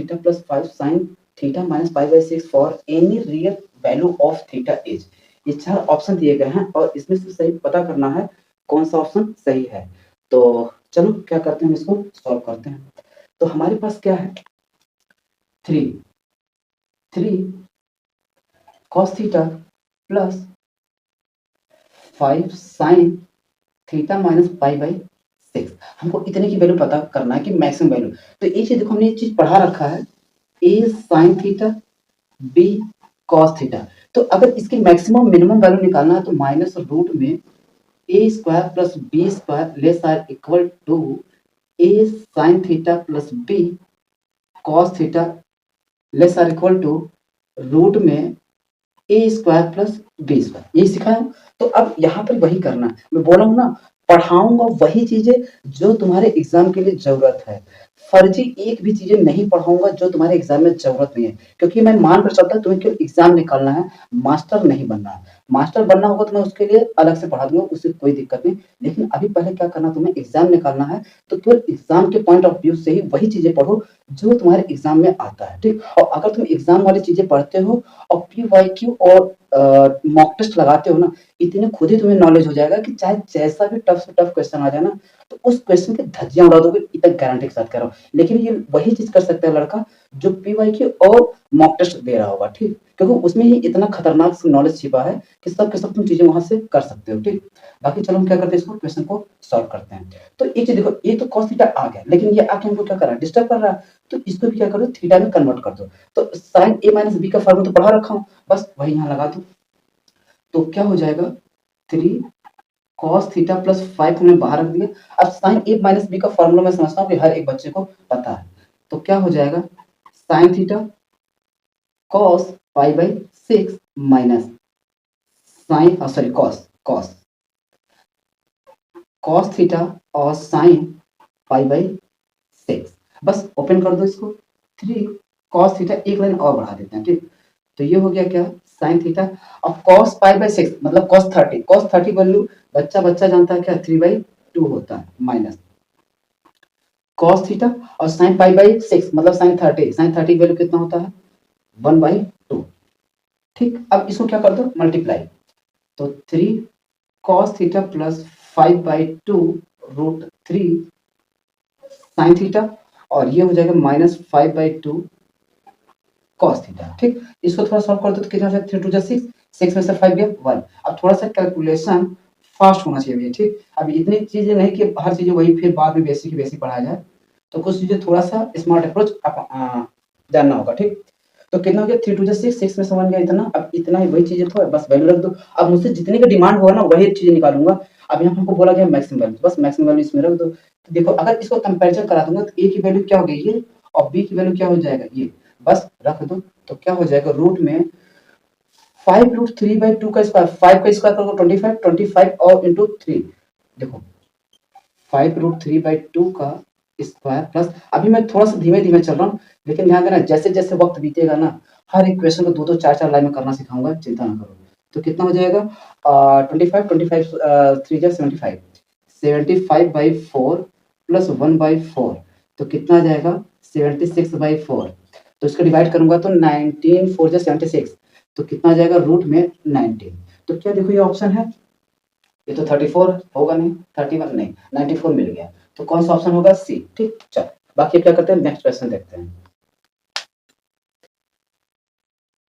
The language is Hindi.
Theta plus 5 sine theta minus pi by 6 for any real value of theta is. ये 4 ऑप्शन दिए गए हैं और इसमें से सही पता करना है कौन सा ऑप्शन सही है। तो चलो क्या करते हैं, इसको सॉल्व करते हैं। तो हमारे पास क्या है, 3 cos theta plus 5 sine theta minus pi by 6। हमको इतने की वैल्यू पता करना है कि मैक्सिमम वैल्यू। तो ये चीज देखो, हमने ये चीज पढ़ा रखा है, a sine theta b cos theta. तो अगर इसकी मैक्सिमम मिनिमम वैल्यू निकालना है तो माइनस रूट में a square plus b square less R equal to a sine theta plus b cos theta less R equal to root में A square plus B square. यही सिखाया। तो अब यहाँ पर वही करना है, मैं बोला हूँ ना, पढ़ाऊंगा वही चीजें जो तुम्हारे एग्जाम के लिए जरूरत है। फर्जी एक भी चीजें नहीं पढ़ाऊंगा जो तुम्हारे एग्जाम में जरूरत नहीं है, क्योंकि मैं मान कर चलता तुम्हें केवल एग्जाम निकालना है, मास्टर नहीं बनना है। मास्टर बनना होगा तो मैं उसके लिए अलग से पढ़ा दूंगा, उससे कोई दिक्कत नहीं। लेकिन अभी पहले क्या करना, तुम्हें एग्जाम निकालना है, तो केवल एग्जाम के पॉइंट ऑफ व्यू से ही वही चीजें पढ़ो जो तुम्हारे एग्जाम में आता है, ठीक। और अगर तुम एग्जाम वाली चीजें पढ़ते हो और PYQ और मॉक टेस्ट लगाते हो ना, इतने खुद ही तुम्हें नॉलेज हो जाएगा कि चाहे जैसा भी टफ से टफ क्वेश्चन आ जाए ना, तो उस क्वेश्चन की धज्जियां उड़ा दोगे, इतना गारंटी के साथ कह रहा हूँ। लेकिन ये वही चीज कर सकता है लड़का जो PYQ और मॉक टेस्ट दे रहा होगा, ठीक। क्योंकि उसमें ही इतना खतरनाक नॉलेज छिपा है कि सब के सब तुम चीजें वहां से कर सकते हो, ठीक। बाकी चलो हम क्या करते हैं, इसको क्वेश्चन को सॉल्व करते हैं। तो एक चीज देखो, ये तो cos थीटा आ गया, लेकिन ये आके हमको क्या कर रहा है, डिस्टर्ब कर रहा है। तो इसको भी क्या करो, थीटा में कन्वर्ट कर दो। तो साइन a माइनस बी का फॉर्मूला तो पढ़ा रखा हूँ, बस वही यहाँ लगा दो। तो क्या हो जाएगा, 3 cos थीटा प्लस 5 हमने बाहर रख दिया। अब साइन a माइनस बी का फॉर्मूला मैं समझता हूँ कि हर एक बच्चे को पता है। तो क्या हो जाएगा, sine theta cos pi by 6 minus sine sorry cos cos theta और साइन पाई बाई 6। बस ओपन कर दो इसको। 3 cos थीटा एक लाइन और बढ़ा देते हैं, ठीक। तो ये हो गया क्या, साइन थीटा और cos पाई बाई 6 मतलब cos 30 वैल्यू बच्चा बच्चा जानता है क्या, 3/2 होता है, माइनस cos थीटा और साइन पाई बाई 6 मतलब साइन 30 वैल्यू कितना होता है, 1/2, ठीक। अब इसको क्या कर दो, मल्टीप्लाई। तो 3 cos theta plus 5/2 root 3 sine theta और ये हो जाएगा माइनस 5/2 cos थीटा, ठीक। इसको थोड़ा सॉल्व कर दो तो कितना हो जाएगा, 3 2 6, 6 में से 5 गया 1। अब थोड़ा सा कैलकुलेशन फास्ट होना चाहिए भैया, ठीक। अभी इतनी चीजें नहीं कि हर चीजें वही फिर बाद में बेसिक की बेसिक पढ़ाया जाए, तो कुछ चीजें थोड़ा सा स्मार्ट अप्रोच जानना होगा, ठीक। तो कितना हो गया, 3 2 6, 6 में से 1 गया इतना। अब इतना ही वही चीजें तो बस वैल्यू रख दो। अब मुझसे जितने का डिमांड होगा ना वही चीजें निकालूंगा। अब यहाँ हमको बोला गया मैक्सिमम वैल्यू, बस मैक्सिमम वैल्यू इसमें रख दो। तो देखो अगर इसको कंपैरिजन करा दूंगा तो a की वैल्यू क्या हो गई ये, और b की वैल्यू क्या हो जाएगा ये, बस रख दो। तो क्या हो जाएगा, रूट में 5 रूट 3/2 का स्क्वायर, 5 का स्क्वायर करोगे 25, 25 और इंटू 3। देखो 5 रूट 3/2 का स्क्वायर प्लस, अभी मैं थोड़ा सा धीमे धीमे चल रहा हूँ, लेकिन ध्यान देना जैसे जैसे वक्त बीतेगा ना, हर एक क्वेश्चन को 2 2 4 4 लाइन में करना सिखाऊंगा, चिंता ना करो। तो कितना हो जाएगा, 25 3 जा 75, 75/4 प्लस 1/4, तो कितना आ जाएगा 76/4। तो इसको डिवाइड करूंगा तो 19 4 जा 76, तो कितना आ जाएगा रूट में 19। तो क्या देखो ये ऑप्शन है, ये तो 34 होगा नहीं, 31 नहीं, 94 मिल गया। तो कौन सा ऑप्शन होगा, सी, ठीक। चलो बाकी क्या करते हैं, नेक्स्ट क्वेश्चन देखते हैं।